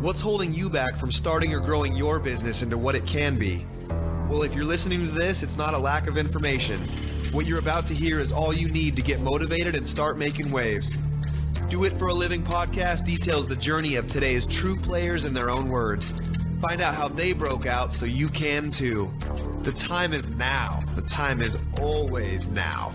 What's holding you back from starting or growing your business into what it can be? Well, if you're listening to this, it's not a lack of information. What you're about to hear is all you need to get motivated and start making waves. Do It for a Living podcast details the journey of today's true players in their own words. Find out how they broke out so you can too. The time is now. The time is always now.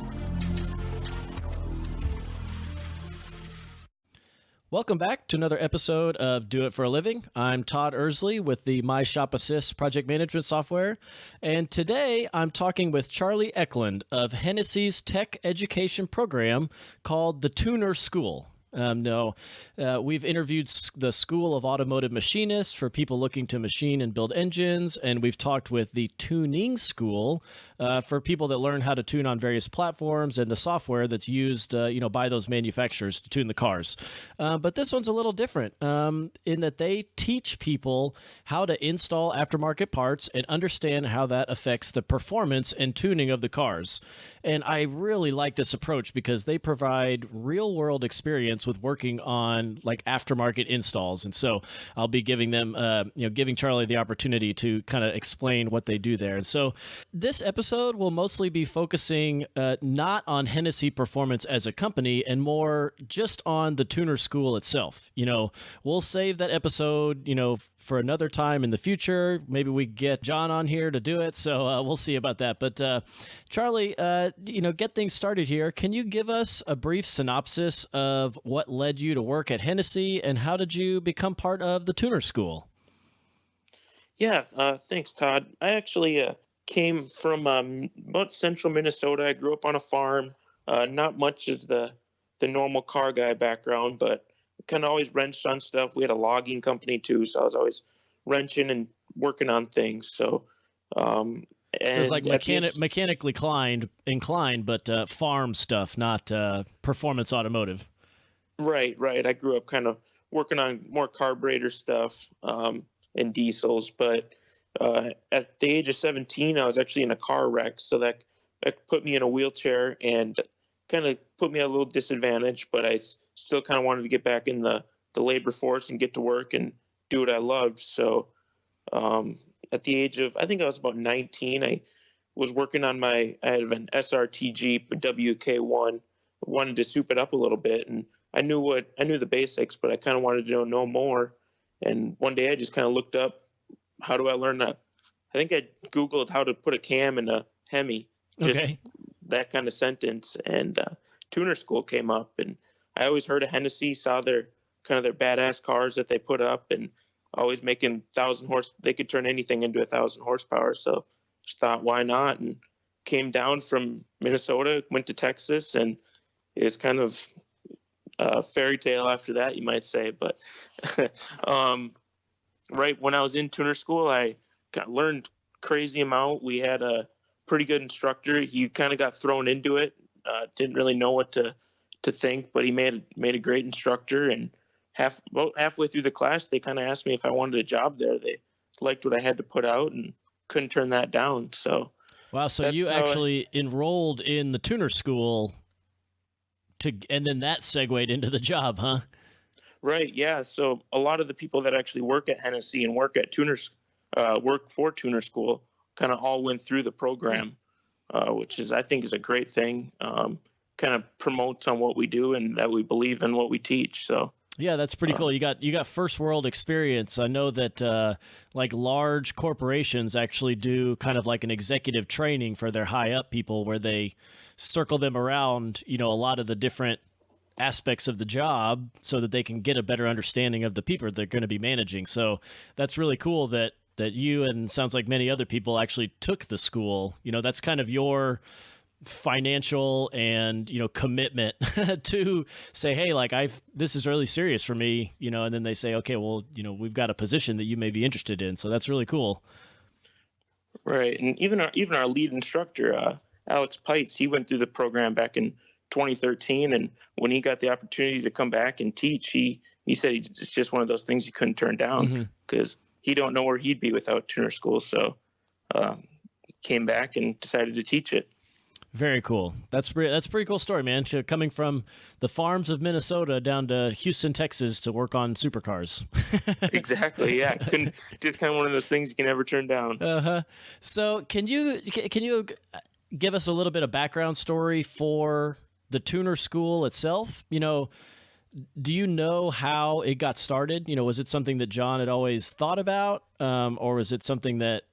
Welcome back to another episode of Do It for a Living. I'm Todd Ersley with the My Shop Assist project management software. And today I'm talking with Charlie Eklund of Hennesseys tech education program called the Tuner School. We've interviewed the School of Automotive Machinists for people looking to machine and build engines, and we've talked with the Tuning School for people that learn how to tune on various platforms and the software that's used, by those manufacturers to tune the cars. But this one's a little different in that they teach people how to install aftermarket parts and understand how that affects the performance and tuning of the cars. And I really like this approach because they provide real-world experience with working on like aftermarket installs. And so I'll be giving them, giving Charlie the opportunity to kind of explain what they do there. And so this episode will mostly be focusing not on Hennessey Performance as a company and more just on the Tuner School itself. We'll save that episode, for another time in the future. Maybe we get John on here to do it. So we'll see about that. But Charlie, get things started here. Can you give us a brief synopsis of what led you to work at Hennessey and how did you become part of the Tuner School? Yeah, thanks, Todd. I actually came from about central Minnesota. I grew up on a farm, not much as the normal car guy background, but kind of always wrenched on stuff. We had a logging company too, so I was always wrenching and working on things. So it's like mechanically inclined, but farm stuff, not performance automotive. Right. I grew up kind of working on more carburetor stuff and diesels, but at the age of 17, I was actually in a car wreck, so that put me in a wheelchair and kind of put me at a little disadvantage, but I still kind of wanted to get back in the labor force and get to work and do what I loved. So at the age of, I think I was about 19, I was working on I had an SRTG WK1, wanted to soup it up a little bit. And I knew the basics, but I kind of wanted to know more. And one day I just kind of looked up, how do I learn that? I think I Googled how to put a cam in a Hemi, just that kind of sentence. And Tuner School came up, and I always heard of Hennessey, saw their badass cars that they put up, and always making 1,000 horse. They could turn anything into 1,000 horsepower. So just thought, why not? And came down from Minnesota, went to Texas, and it's kind of a fairy tale after that, you might say. But right when I was in Tuner School, I learned crazy amount. We had a pretty good instructor. He kind of got thrown into it. Didn't really know what to think, but he made a great instructor. And about halfway through the class, they kind of asked me if I wanted a job there. They liked what I had to put out and couldn't turn that down. So wow, so you actually enrolled in the Tuner School and then that segued into the job, huh? Right, yeah. So a lot of the people that actually work at Hennessey and work for Tuner School kind of all went through the program, which I think is a great thing. Kind of promotes on what we do and that we believe in what we teach. So yeah, that's pretty cool. You got first world experience. I know that like large corporations actually do kind of like an executive training for their high up people where they circle them around, a lot of the different aspects of the job so that they can get a better understanding of the people they're going to be managing. So that's really cool that you and sounds like many other people actually took the school. That's kind of your financial and commitment to say, hey, like this is really serious for me, and then they say, okay, well, we've got a position that you may be interested in. So that's really cool. Right. And even our lead instructor, Alex Pites, he went through the program back in 2013, and when he got the opportunity to come back and teach, he said it's just one of those things you couldn't turn down because he don't know where he'd be without Tuner School. So he came back and decided to teach it. Very cool. That's a pretty cool story, man. Coming from the farms of Minnesota down to Houston, Texas, to work on supercars. Exactly. Yeah. Couldn't just kind of one of those things you can never turn down. Uh-huh. So can you give us a little bit of background story for the tuner school itself? Do you know how it got started? Was it something that John had always thought about, or was it something that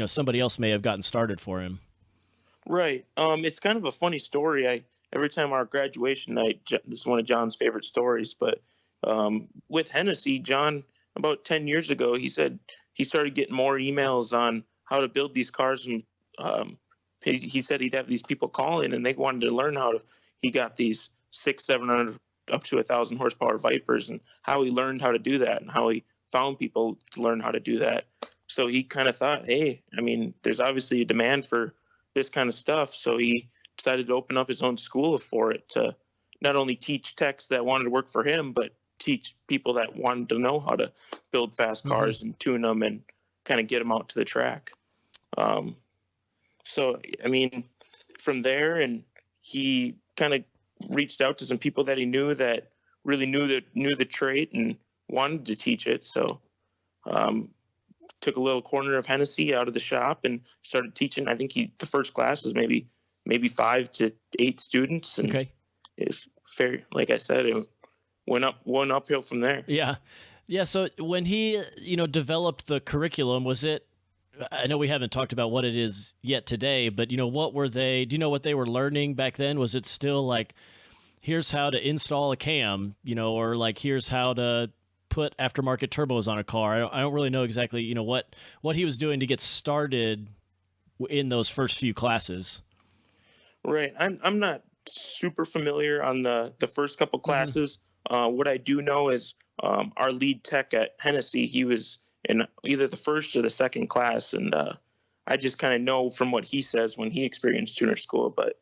somebody else may have gotten started for him? Right. It's kind of a funny story. Every time our graduation night, this is one of John's favorite stories. But with Hennessey, John, about 10 years ago, he said he started getting more emails on how to build these cars, and he said he'd have these people call in, and they wanted to learn how to. He got these 600-700 up to 1,000 horsepower Vipers, and how he learned how to do that, and how he found people to learn how to do that. So he kind of thought, hey, I mean, there's obviously a demand for this kind of stuff. So he decided to open up his own school for it, to not only teach techs that wanted to work for him, but teach people that wanted to know how to build fast cars and tune them and kind of get them out to the track. So, I mean, from there, and he kind of reached out to some people that he knew that really knew the trade and wanted to teach it. So, took a little corner of Hennessey out of the shop and started teaching. I think the first class was maybe 5 to 8 students, and okay, it's fair. Like I said, it went uphill from there. Yeah. So when he developed the curriculum, was it? I know we haven't talked about what it is yet today, but what were they? Do you know what they were learning back then? Was it still like, here's how to install a cam, or like here's how to put aftermarket turbos on a car? I don't really know exactly, what he was doing to get started in those first few classes. Right. I'm not super familiar on the first couple classes. What I do know is our lead tech at Hennessey, he was in either the first or the second class, and I just kind of know from what he says when he experienced tuner school. But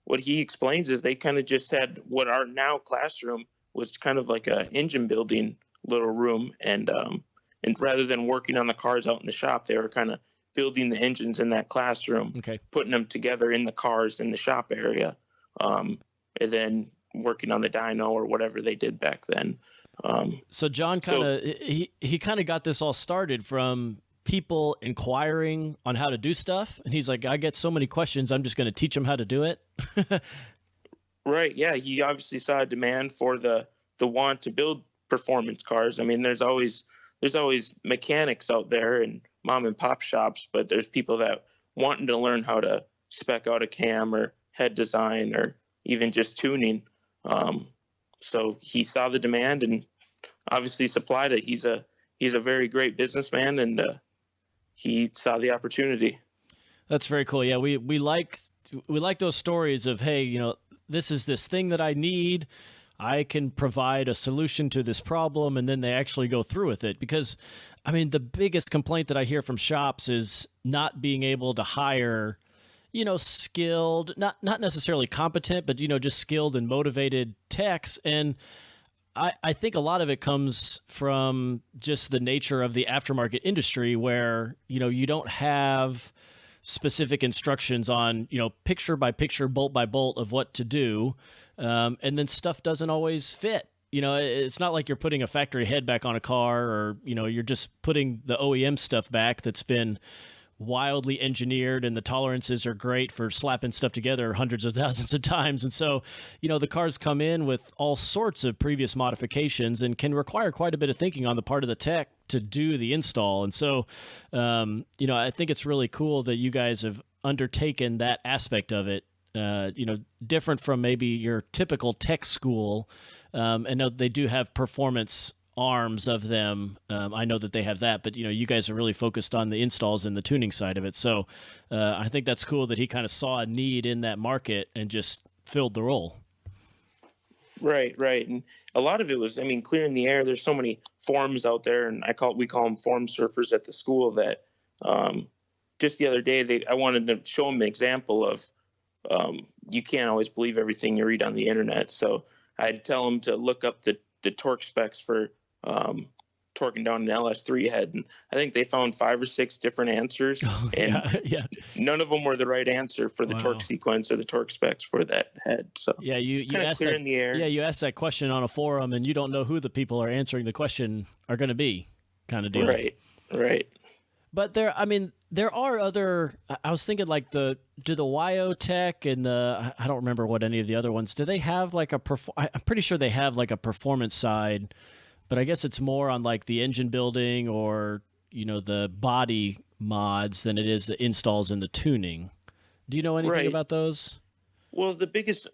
what he explains is they kind of just had what our now classroom was kind of like a engine building little room, and rather than working on the cars out in the shop, they were kind of building the engines in that classroom, putting them together in the cars in the shop area, and then working on the dyno or whatever they did back then. So John he kind of got this all started from people inquiring on how to do stuff, and he's like, I get so many questions, I'm just going to teach them how to do it. Right. Yeah. He obviously saw a demand for the want to build performance cars. I mean, there's always mechanics out there and mom and pop shops, but there's people that wanting to learn how to spec out a cam or head design or even just tuning. So he saw the demand and obviously supplied it. He's a very great businessman, and he saw the opportunity. That's very cool. Yeah. We like those stories of, hey, this is this thing that I need. I can provide a solution to this problem, and then they actually go through with it. Because, I mean, the biggest complaint that I hear from shops is not being able to hire, skilled, not necessarily competent, but, just skilled and motivated techs. And I think a lot of it comes from just the nature of the aftermarket industry where, you don't have specific instructions on, picture by picture, bolt by bolt of what to do. And then stuff doesn't always fit. It's not like you're putting a factory head back on a car, or, you're just putting the OEM stuff back that's been wildly engineered, and the tolerances are great for slapping stuff together hundreds of thousands of times. And so, the cars come in with all sorts of previous modifications and can require quite a bit of thinking on the part of the tech to do the install. And so, I think it's really cool that you guys have undertaken that aspect of it, different from maybe your typical tech school. And they do have performance arms of them. I know that they have that, but you guys are really focused on the installs and the tuning side of it. So I think that's cool that he kind of saw a need in that market and just filled the role. Right. And a lot of it was, clearing the air. There's so many forms out there, and we call them form surfers at the school, that just the other day I wanted to show them an example of you can't always believe everything you read on the internet. So I'd tell them to look up the torque specs for torquing down an LS3 head, and I think they found 5 or 6 different answers, Oh, and yeah. none of them were the right answer for the Wow. torque sequence or the torque specs for that head. So Yeah, you kind of asked clear that, in the air. yeah, you asked that question on a forum, and you don't know who the people are answering the question are going to be, kind of deal. Right. But there are other. I was thinking like do the YO Tech and I don't remember what any of the other ones. Do they have like I'm pretty sure they have like a performance side, but I guess it's more on like the engine building or the body mods than it is the installs and the tuning. Do you know anything about those? Well, the biggest,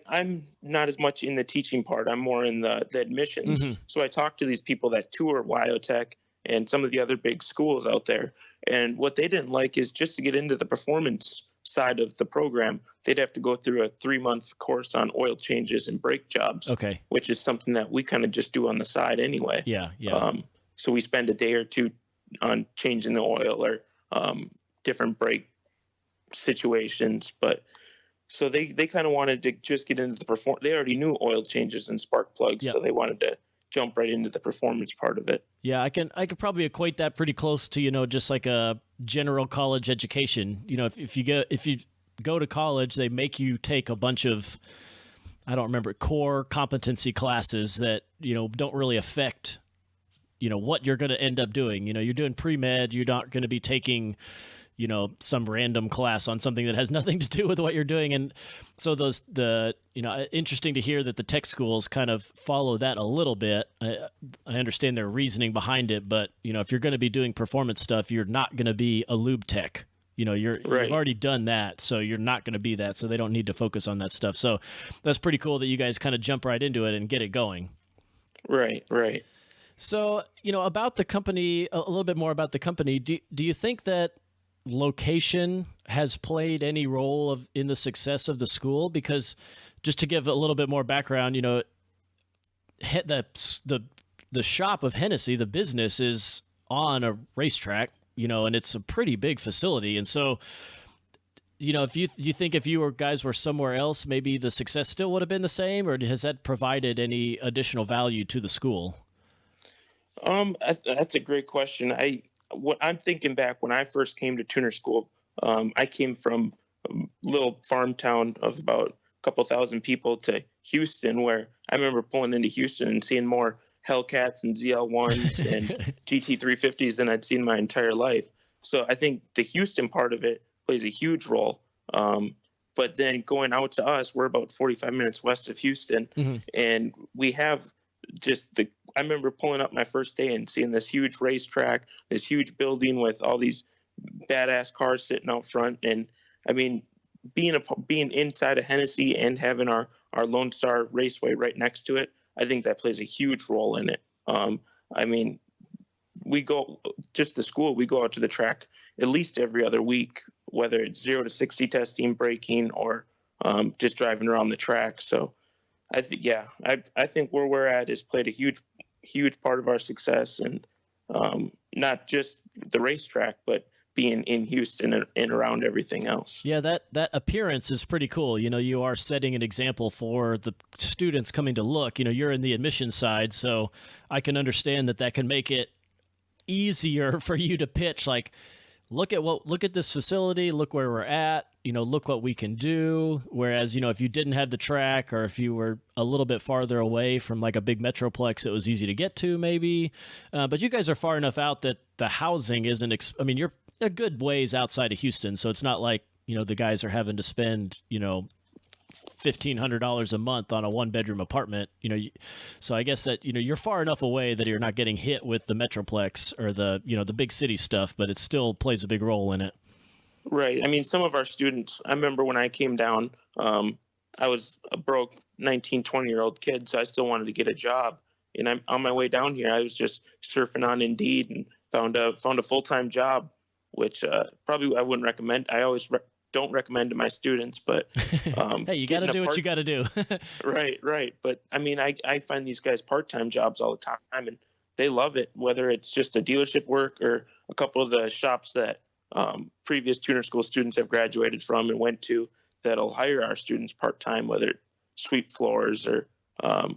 I'm not as much in the teaching part. I'm more in the admissions. Mm-hmm. So I talk to these people that tour WyoTech and some of the other big schools out there. And what they didn't like is just to get into the performance side of the program, they'd have to go through a 3-month course on oil changes and brake jobs. Okay. Which is something that we kind of just do on the side anyway. Yeah. So we spend a day or two on changing the oil or different brake situations. But so they kind of wanted to just get into the They already knew oil changes and spark plugs, so they wanted to jump right into the performance part of it. Yeah, I could probably equate that pretty close to just like a general college education. If you go to college, they make you take a bunch of, I don't remember, core competency classes that don't really affect what you're going to end up doing. You're doing pre-med, you're not going to be taking some random class on something that has nothing to do with what you're doing. And so interesting to hear that the tech schools kind of follow that a little bit. I understand their reasoning behind it, but if you're going to be doing performance stuff, you're not going to be a lube tech. You've already done that, so you're not going to be that. So they don't need to focus on that stuff. So that's pretty cool that you guys kind of jump right into it and get it going. Right. So, about the company, a little bit more about the company. Do you think that location has played any role in the success of the school? Because just to give a little bit more background, the shop of Hennessey, the business, is on a racetrack, and it's a pretty big facility. And so, if you think if you guys were somewhere else, maybe the success still would have been the same, or has that provided any additional value to the school? That's a great question. What I'm thinking back when I first came to tuner school, I came from a little farm town of about a couple thousand people to Houston, where I remember pulling into Houston and seeing more Hellcats and ZL1s and GT350s than I'd seen my entire life. So I think the Houston part of it plays a huge role. But then going out to us, we're about 45 minutes west of Houston, and we have I remember pulling up my first day and seeing this huge racetrack, this huge building with all these badass cars sitting out front. And I mean, being inside of Hennessey and having our Lone Star Raceway right next to it, I think that plays a huge role in it. I mean, we go out to the track at least every other week, whether it's 0 to 60 testing, braking, or just driving around the track. So I think where we're at has played a huge part of our success, and not just the racetrack, but being in Houston and around everything else. Yeah, that appearance is pretty cool. You are setting an example for the students coming to look. You're in the admission side, so I can understand that can make it easier for you to pitch. Like, look at this facility, look where we're at, look what we can do. Whereas, if you didn't have the track, or if you were a little bit farther away from like a big metroplex, it was easy to get to maybe. But you guys are far enough out that the housing isn't, you're a good ways outside of Houston. So it's not like, the guys are having to spend, $1,500 a month on a 1-bedroom apartment, so I guess that, you're far enough away that you're not getting hit with the metroplex or the big city stuff, but it still plays a big role in it. Right. I mean, some of our students, I remember when I came down, I was a broke 19, 20-year-old kid, so I still wanted to get a job. And I'm on my way down here, I was just surfing on Indeed and found a full-time job, which probably I wouldn't recommend. I always don't recommend to my students, but hey, you got to do what you got to do. Right. But I mean, I find these guys part-time jobs all the time, and they love it, whether it's just a dealership work or a couple of the shops that previous tuner school students have graduated from and went to that'll hire our students part-time, whether it sweep floors or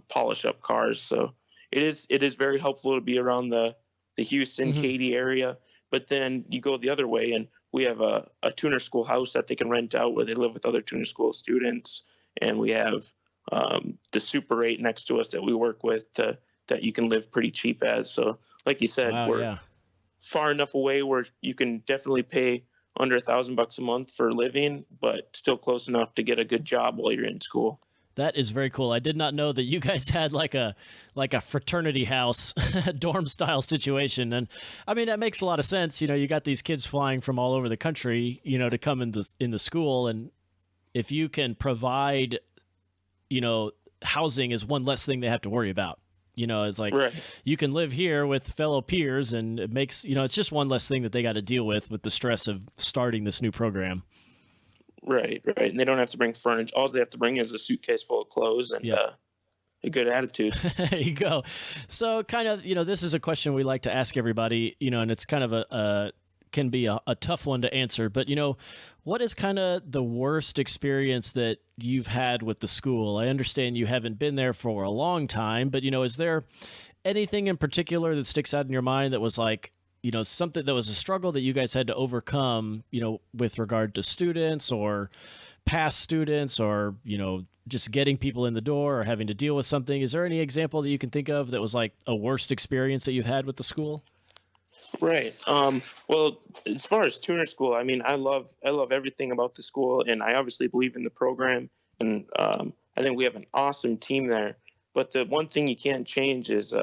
polish up cars. So it is very helpful to be around the Houston, Mm-hmm. Katy area. But then you go the other way, and we have a tuner school house that they can rent out where they live with other tuner school students, and we have the Super 8 next to us that we work with that you can live pretty cheap at. So, like you said, Wow, we're yeah. far enough away where you can definitely pay under $1,000 a month for living, but still close enough to get a good job while you're in school. That is very cool. I did not know that you guys had like a fraternity house dorm style situation. And I mean, that makes a lot of sense. You know, you got these kids flying from all over the country, you know, to come in the school, and if you can provide, you know, housing is one less thing they have to worry about. You know, it's like Right. you can live here with fellow peers, and it makes, you know, it's just one less thing that they got to deal with the stress of starting this new program. Right. And they don't have to bring furniture. All they have to bring is a suitcase full of clothes and a good attitude. There you go. So kind of, you know, this is a question we like to ask everybody, you know, and it's kind of can be a tough one to answer, but you know, what is kind of the worst experience that you've had with the school? I understand you haven't been there for a long time, but you know, is there anything in particular that sticks out in your mind that was like, you know, something that was a struggle that you guys had to overcome, you know, with regard to students or past students, or, you know, just getting people in the door or having to deal with something? Is there any example that you can think of that was like a worst experience that you've had with the school? Right. Well, as far as tuner school, I mean, I love everything about the school, and I obviously believe in the program, and I think we have an awesome team there. But the one thing you can't change is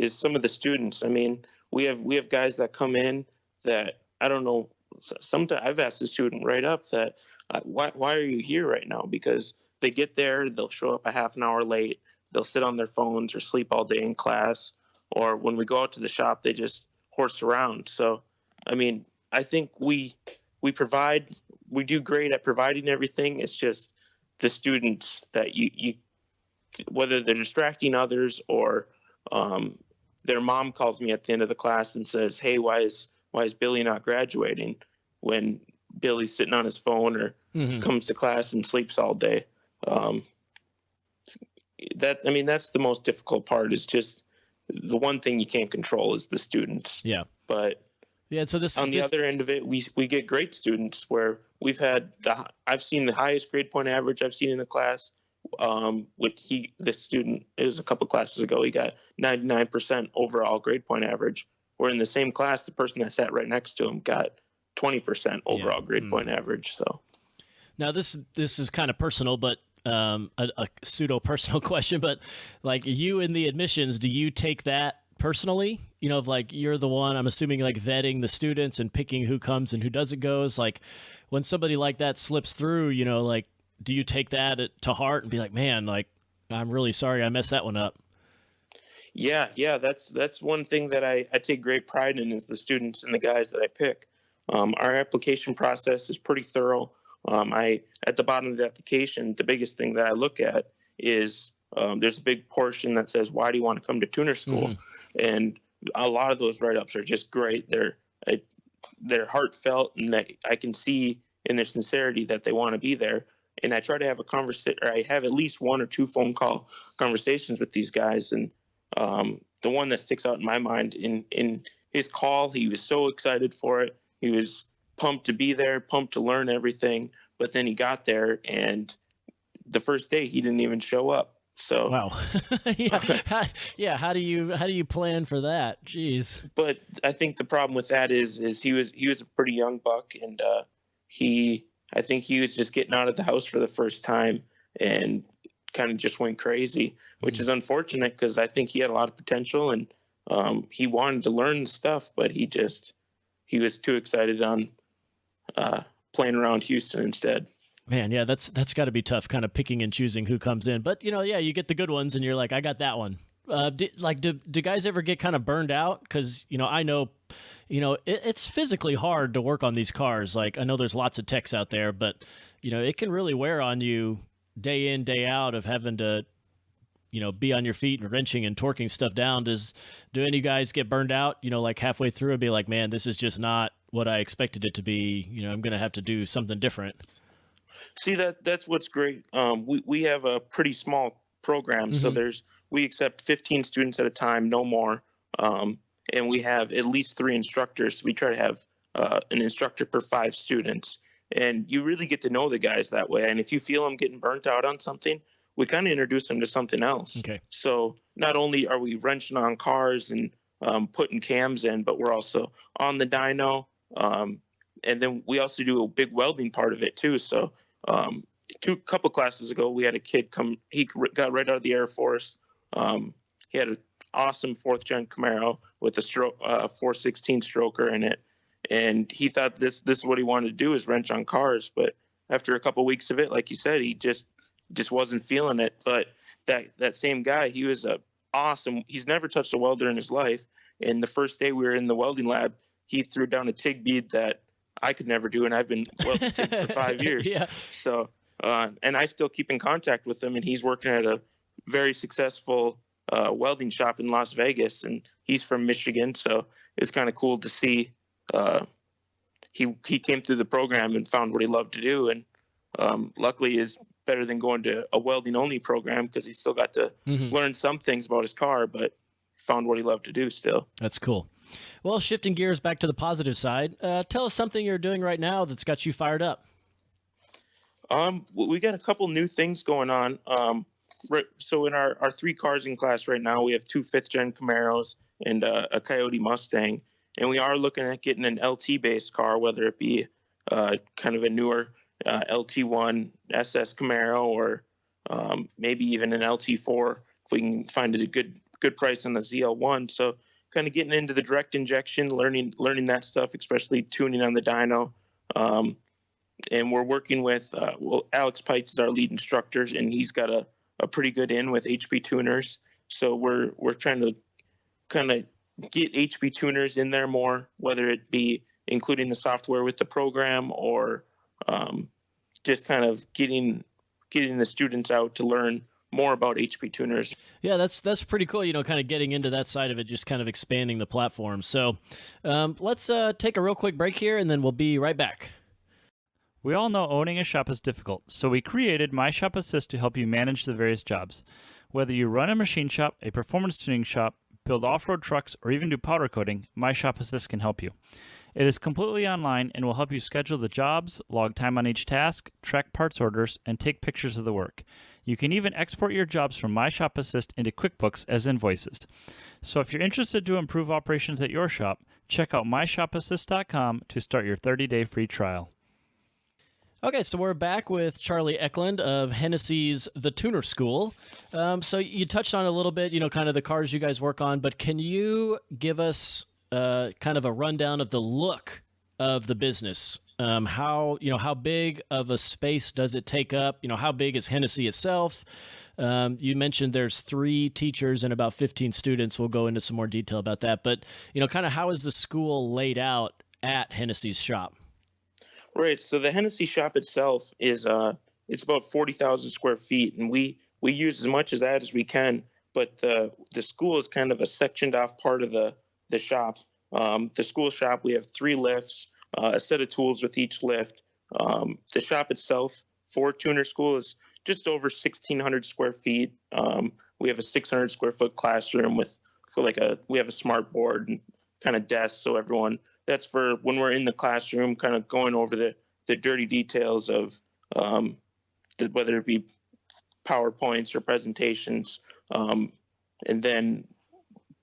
some of the students. I mean, we have guys that come in that I don't know. Sometimes I've asked a student right up that why are you here right now? Because they get there, they'll show up a half an hour late, they'll sit on their phones or sleep all day in class, or when we go out to the shop, they just horse around. So, I mean, I think we do great at providing everything. It's just the students that you whether they're distracting others or their mom calls me at the end of the class and says, "Hey, why is Billy not graduating?" when Billy's sitting on his phone or comes to class and sleeps all day. That's the most difficult part, is just the one thing you can't control is the students. Yeah. But yeah, so the other end of it, we get great students where I've seen the highest grade point average I've seen in the class. The student, it was a couple classes ago, he got 99% overall grade point average. Where in the same class, the person that sat right next to him got 20% overall grade point average. So now this is kind of personal, but a pseudo personal question, but like you in the admissions, do you take that personally? You know, like you're the one, I'm assuming, like vetting the students and picking who comes and who doesn't goes. Like when somebody like that slips through, you know, like, do you take that to heart and be like, man, like, I'm really sorry I messed that one up? Yeah. That's one thing that I take great pride in, is the students and the guys that I pick. Our application process is pretty thorough. At the bottom of the application, the biggest thing that I look at is there's a big portion that says, why do you want to come to tuner school? And a lot of those write-ups are just great. They're heartfelt, and that I can see in their sincerity that they want to be there. And I try to have I have at least one or two phone call conversations with these guys. And the one that sticks out in my mind, in his call, he was so excited for it. He was pumped to be there, pumped to learn everything. But then he got there, and the first day he didn't even show up. So wow. How do you plan for that? Jeez. But I think the problem with that is he was a pretty young buck, and I think he was just getting out of the house for the first time and kind of just went crazy, which is unfortunate, because I think he had a lot of potential, and he wanted to learn the stuff, but he was too excited on playing around Houston instead. Man, yeah, that's got to be tough, kind of picking and choosing who comes in. But you know, yeah, you get the good ones, and you're like, I got that one. Do guys ever get kind of burned out? Because I know, it's physically hard to work on these cars. Like I know there's lots of techs out there, but it can really wear on you day in, day out of having to, be on your feet and wrenching and torquing stuff down. Do any guys get burned out? Like halfway through and be like, man, this is just not what I expected it to be. I'm going to have to do something different. See, that's what's great. We have a pretty small program, so there's we accept 15 students at a time, no more. And we have at least 3 instructors. We try to have an instructor per 5 students. And you really get to know the guys that way. And if you feel them getting burnt out on something, we kind of introduce them to something else. Okay. So not only are we wrenching on cars and putting cams in, but we're also on the dyno. And then we also do a big welding part of it too. So couple classes ago, we had a kid come. He got right out of the Air Force. He had an awesome 4th gen Camaro with a 416 stroker in it, and he thought this is what he wanted to do, is wrench on cars. But after a couple weeks of it, like you said, he just wasn't feeling it. But that same guy, he was awesome. He's never touched a welder in his life. And the first day we were in the welding lab, he threw down a TIG bead that I could never do, and I've been welding TIG for 5 years. Yeah. So, and I still keep in contact with him, and he's working at a very successful welding shop in Las Vegas, and he's from Michigan. So it's kind of cool to see he came through the program and found what he loved to do, and luckily is better than going to a welding only program, because he still got to learn some things about his car, but found what he loved to do still. That's cool. Well, shifting gears back to the positive side, tell us something you're doing right now that's got you fired up. We got a couple new things going on. So in our 3 cars in class right now, we have 2 5th gen Camaros and a Coyote Mustang, and we are looking at getting an LT based car, whether it be kind of a newer LT1 SS Camaro, or maybe even an LT4 if we can find it a good price on the ZL1. So kind of getting into the direct injection, learning that stuff, especially tuning on the dyno. And we're working with, Alex Pites is our lead instructor, and he's got a pretty good in with HP tuners. So we're trying to kind of get HP tuners in there more, whether it be including the software with the program, or just kind of getting the students out to learn more about HP tuners. Yeah, that's pretty cool, kind of getting into that side of it, just kind of expanding the platform. So let's take a real quick break here, and then we'll be right back. We all know owning a shop is difficult, so we created My Shop Assist to help you manage the various jobs. Whether you run a machine shop, a performance tuning shop, build off-road trucks, or even do powder coating, My Shop Assist can help you. It is completely online and will help you schedule the jobs, log time on each task, track parts orders, and take pictures of the work. You can even export your jobs from My Shop Assist into QuickBooks as invoices. So if you're interested to improve operations at your shop, check out myshopassist.com to start your 30-day free trial. Okay, so we're back with Charlie Eklund of Hennesseys The Tuner School. So you touched on a little bit, kind of the cars you guys work on, but can you give us kind of a rundown of the look of the business? How big of a space does it take up? How big is Hennessey itself? You mentioned there's 3 teachers and about 15 students. We'll go into some more detail about that, but kind of how is the school laid out at Hennessy's shop? Right. So the Hennessey shop itself is it's about 40,000 square feet, and we use as much of that as we can. But the school is kind of a sectioned off part of the shop. The school shop, we have 3 lifts, a set of tools with each lift. The shop itself for Tuner School is just over 1,600 square feet. We have a 600 square foot classroom we have a smart board and kind of desk, so everyone. That's for when we're in the classroom, kind of going over the dirty details of whether it be PowerPoints or presentations. And then,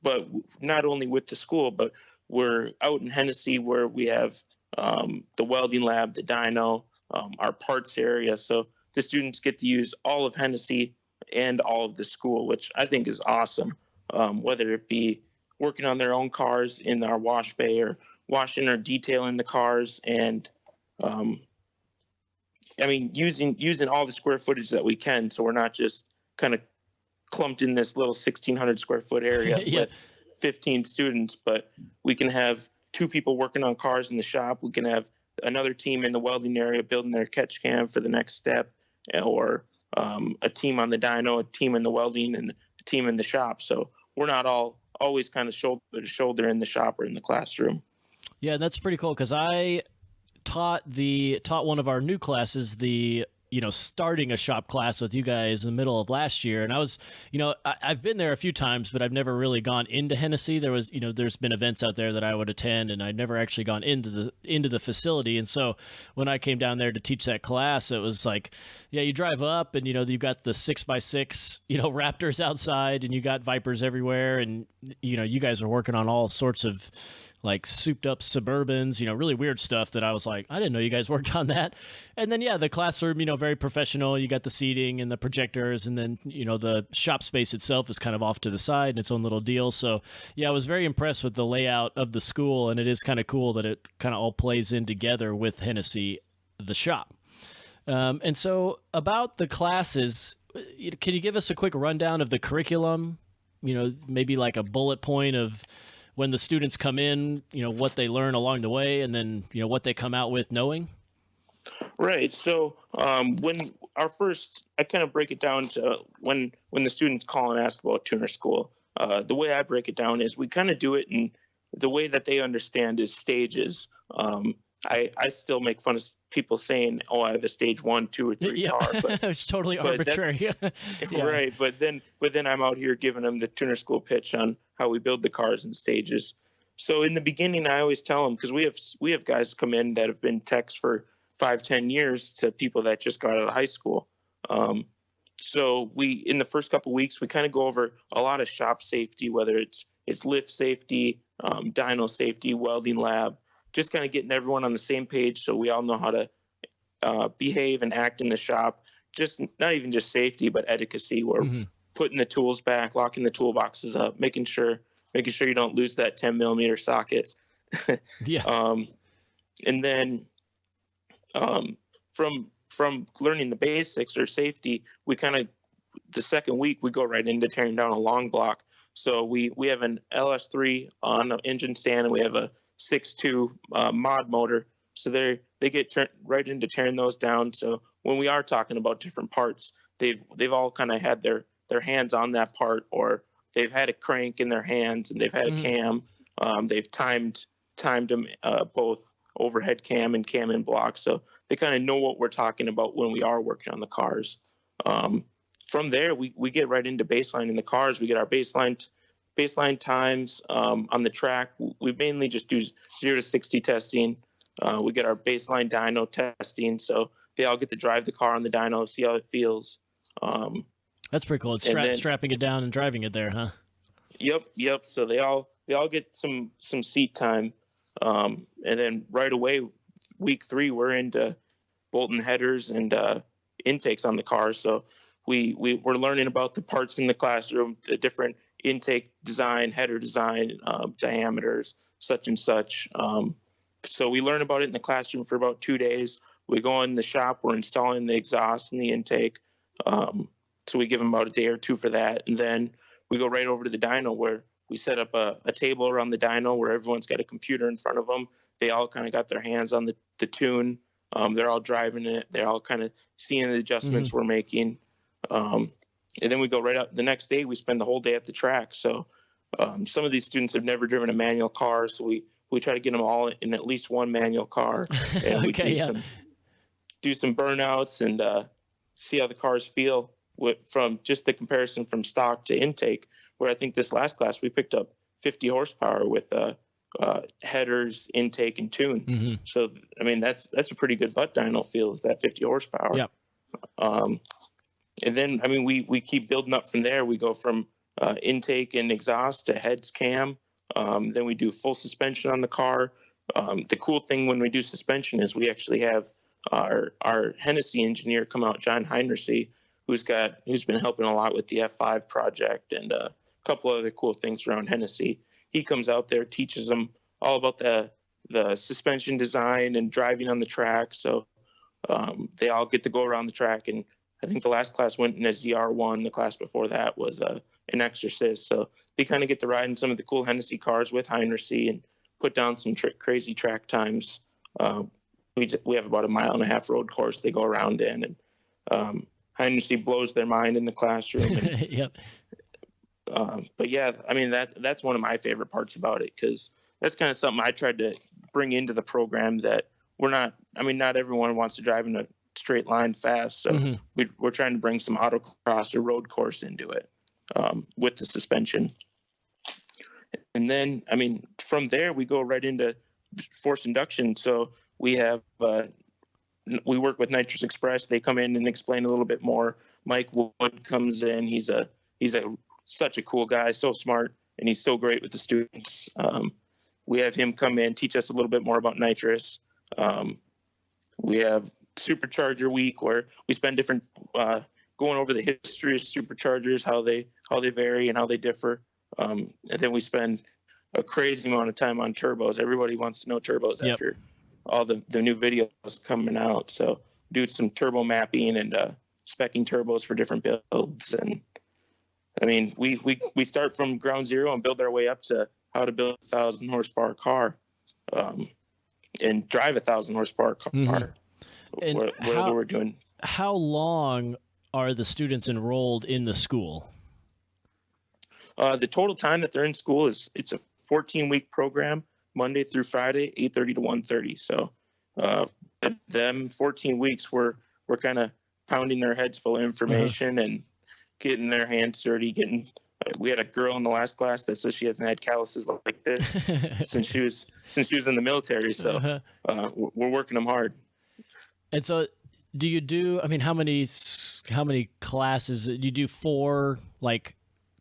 but not only with the school, but we're out in Hennessey where we have the welding lab, the dyno, our parts area. So the students get to use all of Hennessey and all of the school, which I think is awesome. Whether it be working on their own cars in our wash bay, or washing or detailing the cars, and using all the square footage that we can, so we're not just kind of clumped in this little 1,600 square foot area with 15 students, but we can have 2 people working on cars in the shop. We can have another team in the welding area building their catch cam for the next step, or a team on the dyno, a team in the welding, and a team in the shop. So we're not always kind of shoulder to shoulder in the shop or in the classroom. Yeah, that's pretty cool, because I taught one of our new classes, the starting a shop class with you guys in the middle of last year. And I was, I've been there a few times, but I've never really gone into Hennessey. There was, there's been events out there that I would attend, and I'd never actually gone into the facility. And so when I came down there to teach that class, it was like, yeah, you drive up and, you've got the 6x6, Raptors outside, and you got Vipers everywhere. And, you guys are working on all sorts of like souped up Suburbans, really weird stuff that I was like, I didn't know you guys worked on that. And then, yeah, the classroom, very professional. You got the seating and the projectors, and then, the shop space itself is kind of off to the side and its own little deal. So, yeah, I was very impressed with the layout of the school, and it is kind of cool that it kind of all plays in together with Hennessey, the shop. And so about the classes, can you give us a quick rundown of the curriculum? Maybe like a bullet point of when the students come in, what they learn along the way, and then, what they come out with knowing? Right. So when I kind of break it down to when the students call and ask about tuner school, the way I break it down is we kind of do it in the way that they understand is stages. I still make fun of people saying, "Oh, I have a stage 1, 2, or 3 car." But, it's totally arbitrary. Yeah. Right. But then I'm out here giving them the tuner school pitch on how we build the cars in stages. So in the beginning, I always tell them, because we have guys come in that have been techs for 5-10 years to people that just got out of high school. So in the first couple of weeks, we kind of go over a lot of shop safety, whether it's lift safety, dyno safety, welding lab. Just kind of getting everyone on the same page so we all know how to behave and act in the shop. Just not even just safety, but etiquette. We're putting the tools back, locking the toolboxes up, making sure you don't lose that 10 millimeter socket. Yeah. And then from learning the basics or safety, we kind of the second week we go right into tearing down a long block. So we have an LS3 on an engine stand, and we have a 6.2 mod motor, so they get turned right into tearing those down. So when we are talking about different parts, they've all kind of had their hands on that part, or they've had a crank in their hands and they've had a cam. They've timed them both overhead cam and cam in block, so they kind of know what we're talking about when we are working on the cars. From there, we get right into baseline in the cars. We get our baseline times on the track. We mainly just do 0 to 60 testing. We get our baseline dyno testing, so they all get to drive the car on the dyno, see how it feels. That's pretty cool. It's strapping it down and driving it there, huh? Yep. So they all get some seat time, and then right away, week 3, we're into bolting headers and intakes on the car. So we're learning about the parts in the classroom, the different intake design, header design, diameters, such and such. So we learn about it in the classroom for about 2 days. We go in the shop, we're installing the exhaust and the intake. So we give them about a day or 2 for that. And then we go right over to the dyno, where we set up a table around the dyno where everyone's got a computer in front of them. They all kind of got their hands on the tune. They're all driving it. They're all kind of seeing the adjustments we're making. And then we go right up the next day. We spend the whole day at the track. So some of these students have never driven a manual car, so we try to get them all in at least one manual car, and we do some burnouts and see how the cars feel from just the comparison from stock to intake. Where I think this last class we picked up 50 horsepower with headers, intake, and tune. So I mean that's a pretty good butt dyno feel, is that 50 horsepower. Yep. And then, I mean, we keep building up from there. We go from intake and exhaust to heads, cam. Then we do full suspension on the car. The cool thing when we do suspension is we actually have our Hennessey engineer come out, John Hennessey, who's been helping a lot with the F5 project and a couple other cool things around Hennessey. He comes out there, teaches them all about the suspension design and driving on the track. So they all get to go around the track, and I think the last class went in a ZR1. The class before that was an Exorcist. So they kind of get to ride in some of the cool Hennessey cars with Hennessey and put down some crazy track times. We have about a 1.5 mile road course they go around in, and Hennessey blows their mind in the classroom. And, yep. But yeah, I mean, that's one of my favorite parts about it, because that's kind of something I tried to bring into the program that not everyone wants to drive in straight line fast. So we're trying to bring some autocross or road course into it with the suspension. And then, I mean, from there, we go right into force induction. So we work with Nitrous Express. They come in and explain a little bit more. Mike Wood comes in. He's such a cool guy, so smart, and he's so great with the students. We have him come in, teach us a little bit more about nitrous. We have Supercharger Week, where we spend different going over the history of superchargers, how they vary and how they differ. And then we spend a crazy amount of time on turbos. Everybody wants to know turbos after all the new videos coming out. So do some turbo mapping and speccing turbos for different builds. And I mean, we start from ground zero and build our way up to how to build a 1,000 horsepower car and drive a 1,000 horsepower car. And whatever we're doing. How long are the students enrolled in the school? The total time that they're in school it's a 14-week program, Monday through Friday, 8:30 to 1:30. So them 14 weeks, we're kind of pounding their heads full of information and getting their hands dirty. We had a girl in the last class that says she hasn't had calluses like this since she was in the military. So we're working them hard. And so, do you do? I mean, how many classes? Do you do 4 like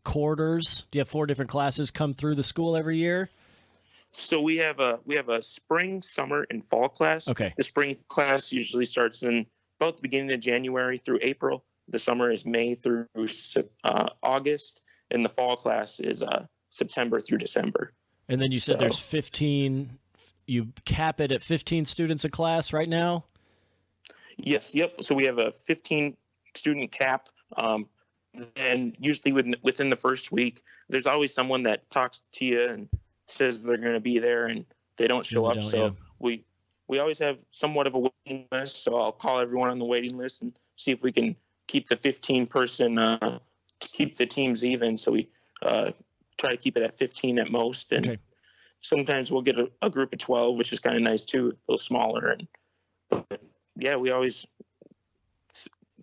quarters? Do you have 4 different classes come through the school every year? So we have a spring, summer, and fall class. Okay. The spring class usually starts in about the beginning of January through April. The summer is May through August, and the fall class is September through December. And then you said there's 15. You cap it at 15 students a class right now? Yes. Yep. So we have a 15 student cap. And usually within the first week, there's always someone that talks to you and says they're going to be there and they don't show up. So we always have somewhat of a waiting list. So I'll call everyone on the waiting list and see if we can keep the 15 person, to keep the teams even. So we try to keep it at 15 at most. And sometimes we'll get a group of 12, which is kind of nice too, a little smaller. But yeah, we always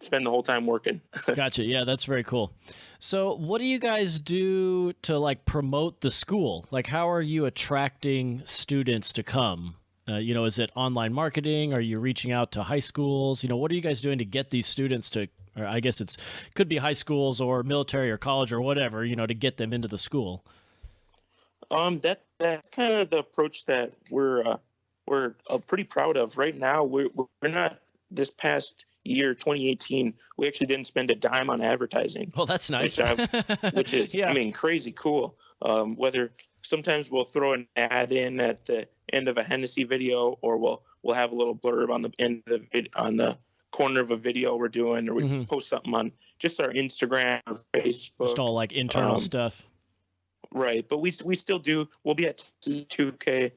spend the whole time working. Gotcha. Yeah, that's very cool. So what do you guys do to like promote the school? Like, how are you attracting students to come? Is it online marketing? Are you reaching out to high schools? What are you guys doing to get these students to, or I guess could be high schools or military or college or whatever, to get them into the school? That's kind of the approach that we're pretty proud of right now. We're not, this past year 2018, we actually didn't spend a dime on advertising. Well, that's nice. Which is I mean, crazy cool. Whether sometimes we'll throw an ad in at the end of a Hennessey video, or we'll have a little blurb on the end of on the corner of a video we're doing, or we post something on just our Instagram or Facebook. Just all like internal stuff. Right, but we still do. We'll be at Texas 2K.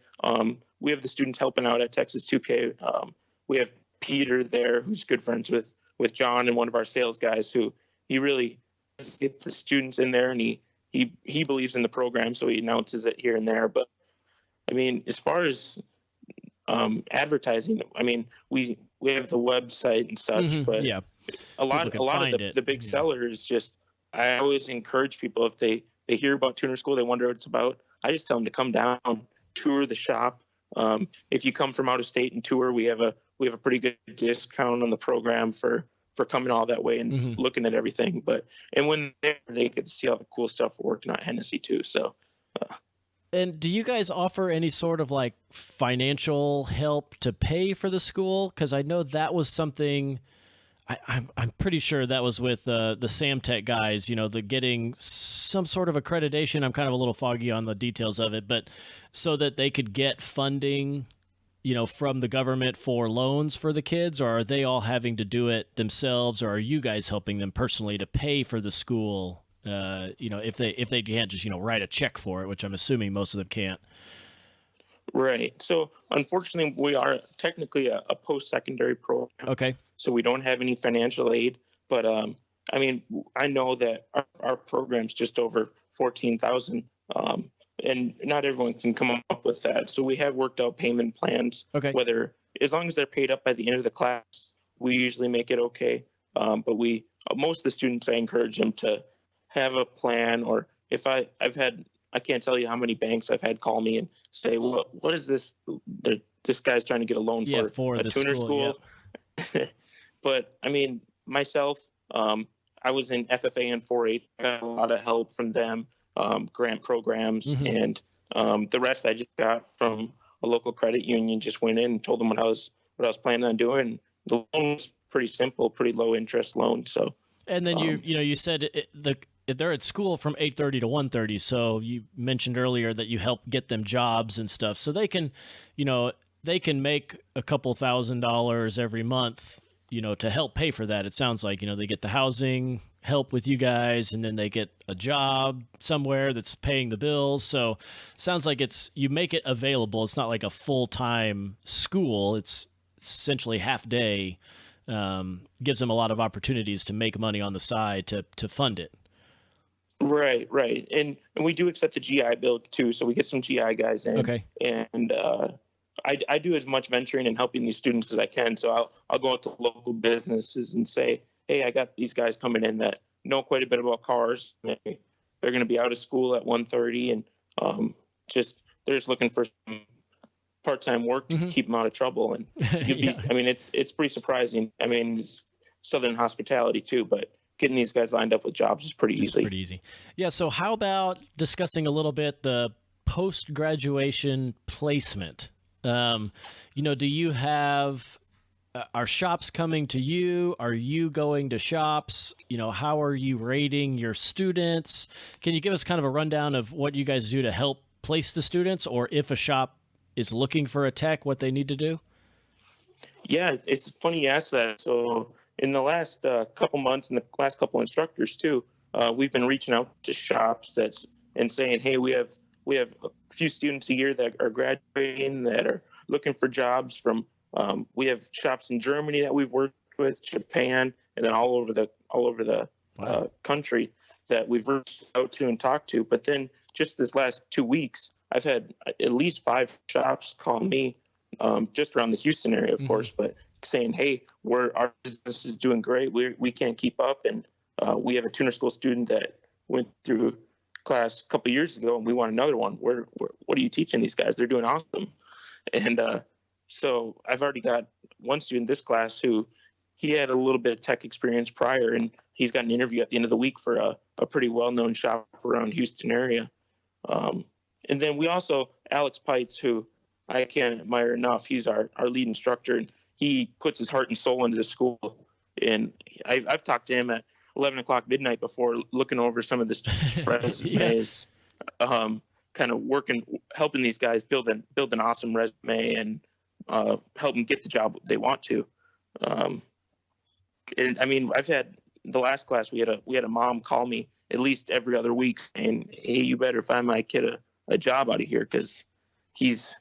We have the students helping out at Texas 2K. We have Peter there, who's good friends with John, and one of our sales guys, who he really get the students in there, and he believes in the program, so he announces it here and there. But I mean, as far as advertising, I mean, we have the website and such, but a lot of the big sellers, just I always encourage people, if they hear about tuner school, they wonder what it's about, I just tell them to come down, tour the shop. If you come from out of state and tour, we have a pretty good discount on the program for coming all that way and looking at everything. And when they're there, they get to see all the cool stuff we're working on at Hennessey too. So. And do you guys offer any sort of like financial help to pay for the school? Because I know that was something. I'm pretty sure that was with the Samtech guys, the getting some sort of accreditation. I'm kind of a little foggy on the details of it, but so that they could get funding, from the government for loans for the kids, or are they all having to do it themselves, or are you guys helping them personally to pay for the school? If they can't just, write a check for it, which I'm assuming most of them can't. Right. So unfortunately, we are technically a post-secondary program. Okay. So we don't have any financial aid, but I mean, I know that our program's just over 14,000, and not everyone can come up with that. So we have worked out payment plans. Okay. Whether, as long as they're paid up by the end of the class, we usually make it okay. But most of the students, I encourage them to have a plan, or if I can't tell you how many banks I've had call me and say, what is this? This guy's trying to get a loan for a tuner school. Yep. But I mean, myself, I was in FFA and 4-H. I got a lot of help from them, grant programs, and the rest I just got from a local credit union. Just went in and told them what I was planning on doing. The loan was pretty simple, pretty low interest loan. So, and then you said they're at school from 8:30 to 1:30. So you mentioned earlier that you help get them jobs and stuff, so they can make a couple $1,000s every month, to help pay for that. It sounds like, they get the housing help with you guys, and then they get a job somewhere that's paying the bills. So it sounds like you make it available. It's not like a full-time school. It's essentially half day. Gives them a lot of opportunities to make money on the side to fund it. Right. And we do accept the GI bill too. So we get some GI guys in. Okay. And, I do as much venturing and helping these students as I can. So I'll go out to local businesses and say, hey, I got these guys coming in that know quite a bit about cars. They're going to be out of school at 1:30, and they're just looking for some part-time work to keep them out of trouble. And I mean, it's pretty surprising. I mean, it's Southern hospitality too, but getting these guys lined up with jobs is pretty easy. Pretty easy. Yeah. So how about discussing a little bit the post-graduation placement? Do you have, are shops coming to you? Are you going to shops? How are you rating your students? Can you give us kind of a rundown of what you guys do to help place the students, or if a shop is looking for a tech, what they need to do? Yeah, it's funny you ask that. So in the last couple months, and the last couple instructors too, we've been reaching out to shops and saying, hey, we have a few students a year that are graduating that are looking for jobs from. We have shops in Germany that we've worked with, Japan, and then all over the Wow. country that we've reached out to and talked to. But then just this last 2 weeks, I've had at least 5 shops call me, just around the Houston area, of course, but saying, hey, our business is doing great. We can't keep up. And we have a tuner school student that went through class a couple of years ago, and we want another one. What are you teaching these guys? They're doing awesome. And so I've already got one student this class who he had a little bit of tech experience prior, and he's got an interview at the end of the week for a pretty well-known shop around Houston area. And then we also, Alex Pites, who I can't admire enough. He's our lead instructor, and he puts his heart and soul into the school. And I've talked to him at 11 o'clock midnight before, looking over some of the students' resumes, kind of helping these guys build an awesome resume and help them get the job they want to. And I mean, I've had the last class, we had a mom call me at least every other week saying, hey, you better find my kid a job out of here, because he's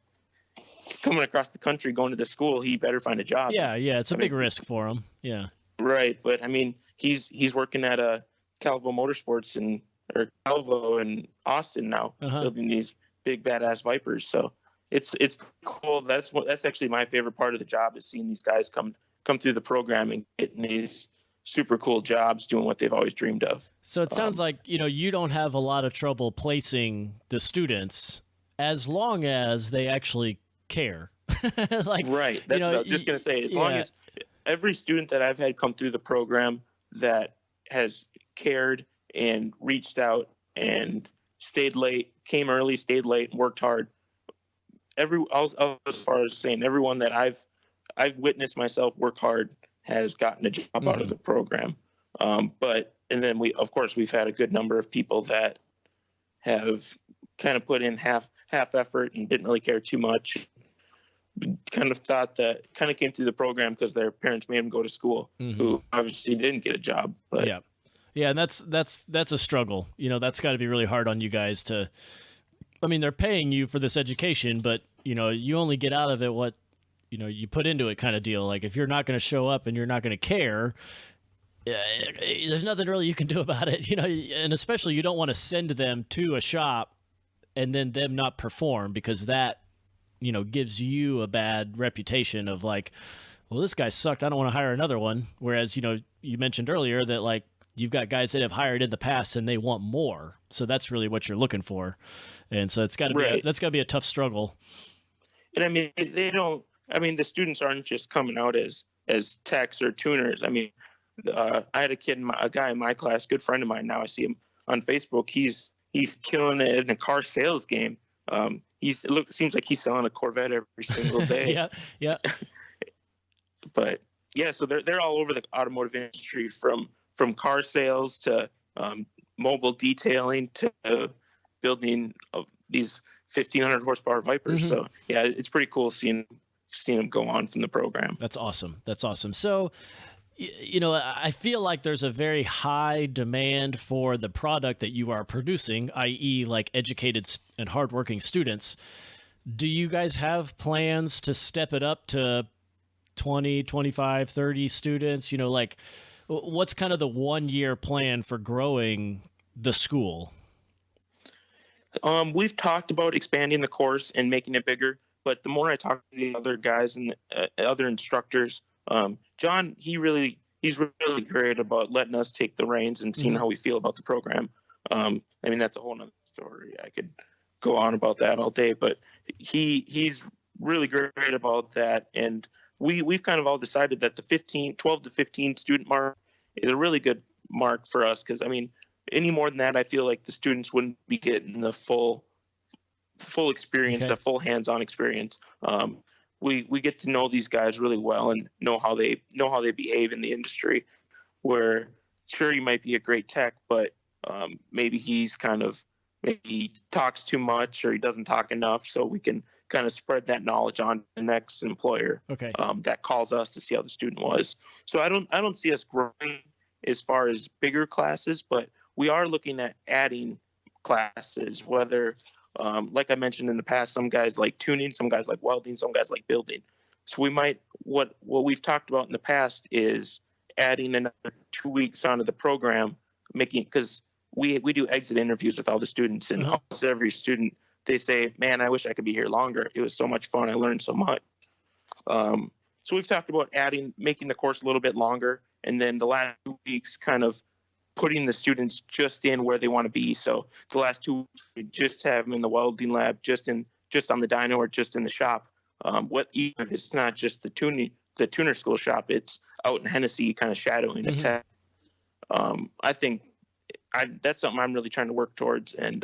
coming across the country going to the school. He better find a job. Yeah. It's a big risk for him. Yeah. Right. But I mean, he's working at a Calvo Motorsports or Calvo in Austin now, building these big badass Vipers. So it's cool. That's actually my favorite part of the job, is seeing these guys come through the program and getting these super cool jobs doing what they've always dreamed of. So it sounds like, you don't have a lot of trouble placing the students as long as they actually care. Right. That's what I was just going to say. As long as every student that I've had come through the program that has cared and reached out and stayed late, came early, stayed late, and worked hard. As far as saying, everyone that I've witnessed myself work hard has gotten a job out of the program. And then we've had a good number of people that have kind of put in half effort and didn't really care too much. Kind of came through the program because their parents made them go to school, who obviously didn't get a job. But yeah, and that's a struggle. That's got to be really hard on you guys to. I mean, they're paying you for this education, but you only get out of it what you put into it, kind of deal. Like, if you're not going to show up and you're not going to care, there's nothing really you can do about it. And especially you don't want to send them to a shop and then them not perform, because that gives you a bad reputation of like, well, this guy sucked, I don't want to hire another one. Whereas, you mentioned earlier that like you've got guys that have hired in the past and they want more. So that's really what you're looking for. And so it's got to be that's got to be a tough struggle. And I mean, the students aren't just coming out as techs or tuners. I mean, I had a guy in my class, good friend of mine. Now I see him on Facebook. He's killing it in a car sales game. Seems like he's selling a Corvette every single day. Yeah. But yeah, so they're all over the automotive industry, from car sales to mobile detailing to building these 1,500 horsepower Vipers. So yeah, it's pretty cool seeing them go on from the program. That's awesome. So, I feel like there's a very high demand for the product that you are producing, i.e. like educated and hardworking students. Do you guys have plans to step it up to 20, 25, 30 students? Like what's kind of the 1-year plan for growing the school? We've talked about expanding the course and making it bigger, but the more I talk to the other guys and other instructors, John, he's really great about letting us take the reins and seeing how we feel about the program. I mean, that's a whole nother story. I could go on about that all day, but he's really great about that. And we've kind of all decided that the 12 to 15 student mark is a really good mark for us. Cause I mean, any more than that, I feel like the students wouldn't be getting the full experience, the full hands-on experience. We get to know these guys really well and know how they behave in the industry. Where sure, he might be a great tech, but maybe he talks too much or he doesn't talk enough. So we can kind of spread that knowledge on to the next employer that calls us to see how the student was. So I don't see us growing as far as bigger classes, but we are looking at adding classes, whether like I mentioned in the past, some guys like tuning, some guys like welding, some guys like building. So we might, what we've talked about in the past is adding another 2 weeks onto the program, because we do exit interviews with all the students, and almost every student, they say, man, I wish I could be here longer. It was so much fun. I learned so much. So we've talked about making the course a little bit longer, and then the last 2 weeks kind of putting the students just in where they want to be. So the last 2 weeks, we just have them in the welding lab, just on the dyno, or just in the shop. It's not just the tuner school shop. It's out in Hennessey, kind of shadowing a tech. I think that's something I'm really trying to work towards, and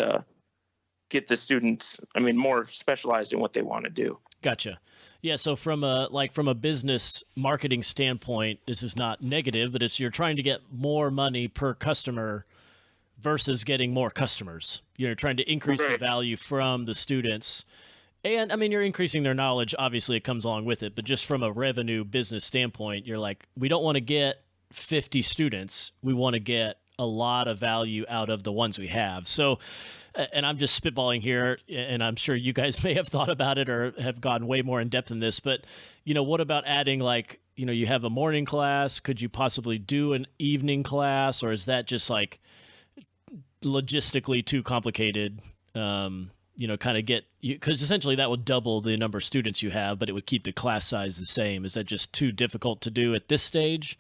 get the students, more specialized in what they want to do. Gotcha. Yeah. So from a business marketing standpoint, this is not negative, but you're trying to get more money per customer versus getting more customers. You're trying to increase the value from the students. And you're increasing their knowledge. Obviously it comes along with it, but just from a revenue business standpoint, you're like, we don't want to get 50 students. We want to get a lot of value out of the ones we have. So, and I'm just spitballing here, and I'm sure you guys may have thought about it or have gone way more in depth in this, but what about adding you have a morning class? Could you possibly do an evening class, or is that just logistically too complicated? Kind of because essentially that would double the number of students you have, but it would keep the class size the same. Is that just too difficult to do at this stage?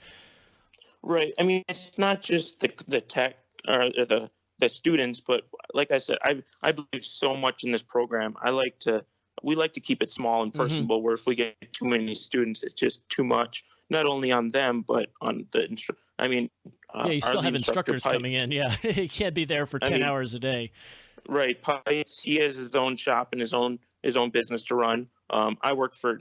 Right. It's not just the tech or the students, but like I said, I believe so much in this program. We like to keep it small and personable, where if we get too many students, it's just too much, not only on them, but on the you still have instructors coming in. Yeah. He can't be there for 10 hours a day. Right. He has his own shop and his own business to run. I work for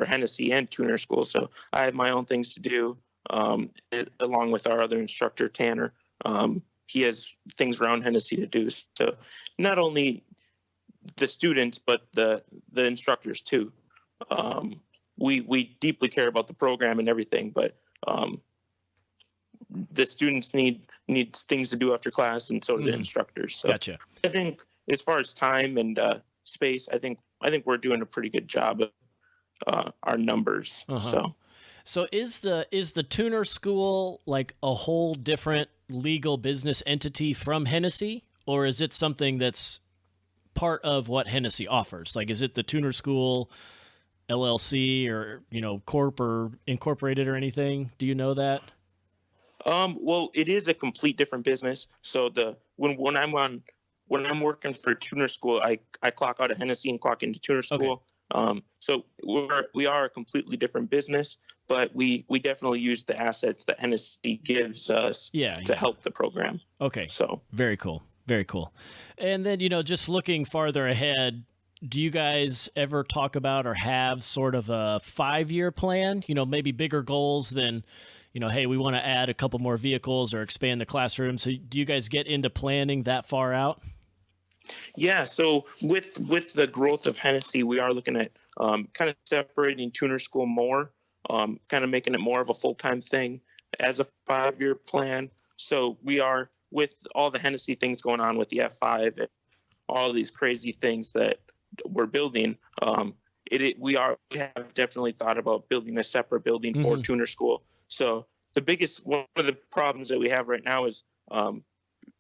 Hennessey and tuner school, so I have my own things to do, along with our other instructor, Tanner. He has things around Hennessey to do. So not only the students, but the instructors too. We deeply care about the program and everything, but the students need things to do after class, and so do the instructors. So gotcha. I think as far as time and space, I think we're doing a pretty good job of our numbers. So is the tuner school like a whole different legal business entity from Hennessey, or is it something that's part of what Hennessey offers? Like, is it the tuner school LLC or, corp or incorporated or anything? Do you know that? Well, it is a complete different business. So when I'm working for tuner school, I clock out of Hennessey and clock into tuner school. Okay. So we are a completely different business, but we definitely use the assets that Hennessey gives us to help the program. Okay. So very cool. Very cool. And then, just looking farther ahead, do you guys ever talk about or have sort of a 5-year plan, maybe bigger goals than, hey, we want to add a couple more vehicles or expand the classroom. So do you guys get into planning that far out? Yeah. So with the growth of Hennessey, we are looking at kind of separating tuner school more, kind of making it more of a full-time thing as a 5-year plan. So we are, with all the Hennessey things going on with the F5 and all these crazy things that we're building, we have definitely thought about building a separate building for tuner school. So one of the problems that we have right now is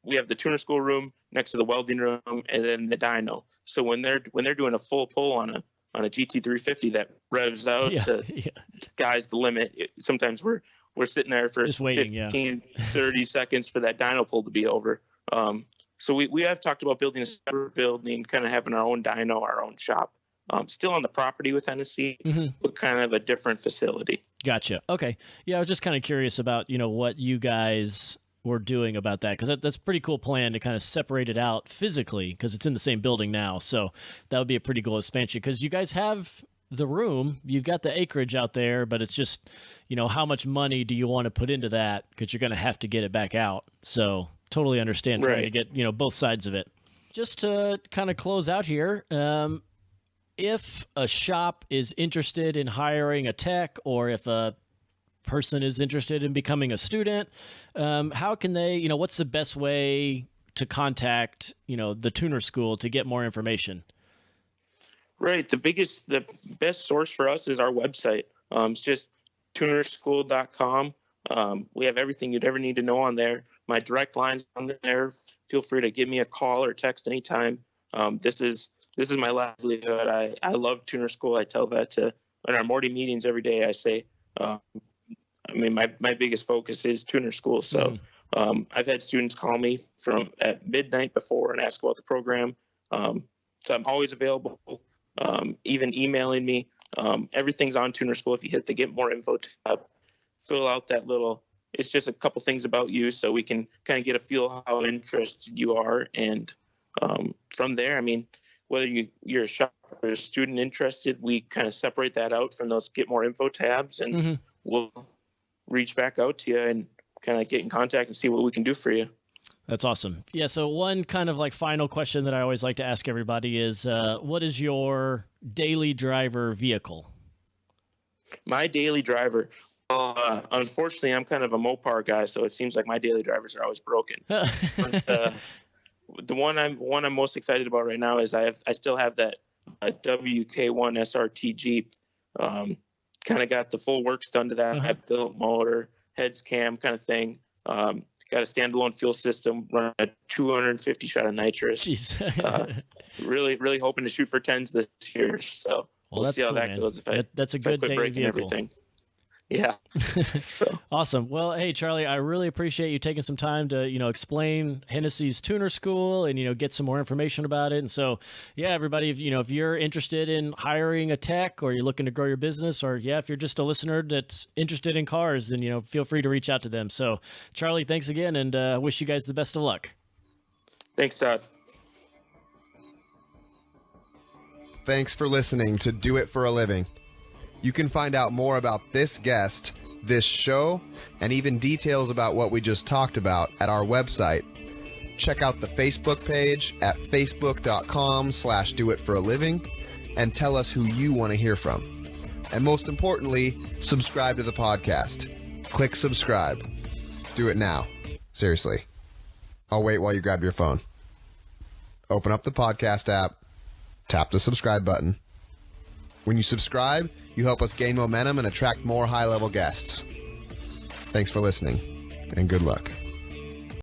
we have the tuner school room next to the welding room and then the dyno. So when they're doing a full pull on a GT350 that revs out to sky's the limit, sometimes we're sitting there for just waiting, 15, 30 seconds for that dyno pull to be over. So we have talked about building a separate building, kind of having our own dyno, our own shop, still on the property with Hennessey, but kind of a different facility. Gotcha. Okay. Yeah, I was just kind of curious about, what you guys were doing about that, because that's a pretty cool plan to kind of separate it out physically, because it's in the same building now. So that would be a pretty cool expansion, because you guys have the room, you've got the acreage out there, but it's just, how much money do you want to put into that? Because you're going to have to get it back out. So totally understand trying to get, both sides of it. Just to kind of close out here, if a shop is interested in hiring a tech, or if a person is interested in becoming a student, how can they, what's the best way to contact, the tuner school to get more information? Right. The best source for us is our website. It's just tunerschool.com. We have everything you'd ever need to know on there. My direct line's on there. Feel free to give me a call or text anytime. This is my livelihood. I love tuner school. I tell that in our morning meetings every day. I say, my biggest focus is tuner school. So I've had students call me at midnight before and ask about the program. So I'm always available, even emailing me. Everything's on tuner school. If you hit the get more info tab, fill out that it's just a couple things about you so we can kind of get a feel how interested you are. And from there, whether you're a shop or a student interested, we kind of separate that out from those get more info tabs, and we'll reach back out to you and kind of get in contact and see what we can do for you. That's awesome. Yeah. So one kind of final question that I always like to ask everybody is, what is your daily driver vehicle? My daily driver. Unfortunately, I'm kind of a Mopar guy, so it seems like my daily drivers are always broken. But, the one I'm most excited about right now is I still have that WK1 SRT Jeep. Kind of got the full works done to that. I built motor, heads cam kind of thing. Got a standalone fuel system, run a 250 shot of nitrous. Really, really hoping to shoot for 10s this year. So we'll see how that goes. That's a good daily vehicle. Everything. Yeah. So awesome. Well, hey, Charlie, I really appreciate you taking some time to, explain Hennessy's Tuner School and, get some more information about it. And so, yeah, everybody, if you're interested in hiring a tech, or you're looking to grow your business, or if you're just a listener that's interested in cars, then, feel free to reach out to them. So, Charlie, thanks again, and wish you guys the best of luck. Thanks, Todd. Thanks for listening to Do It for a Living. You can find out more about this guest, this show, and even details about what we just talked about at our website. Check out the Facebook page at facebook.com/doitforaliving and tell us who you want to hear from. And most importantly, subscribe to the podcast. Click subscribe. Do it now. Seriously. I'll wait while you grab your phone. Open up the podcast app. Tap the subscribe button. When you subscribe, you help us gain momentum and attract more high-level guests. Thanks for listening, and good luck.